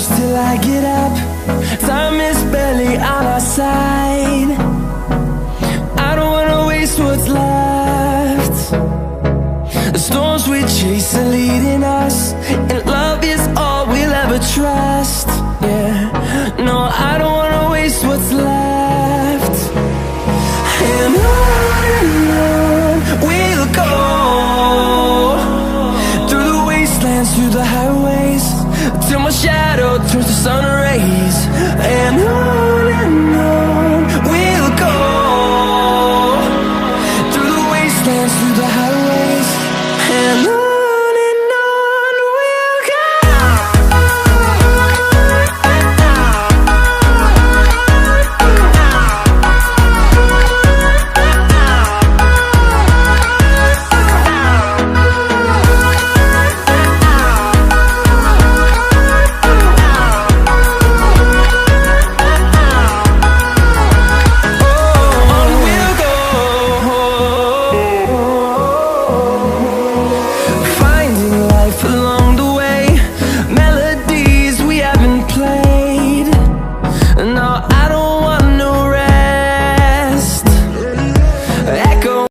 close till I get up. Time is barely on our side. I don't wanna waste what's left. The storms we chase are leading us.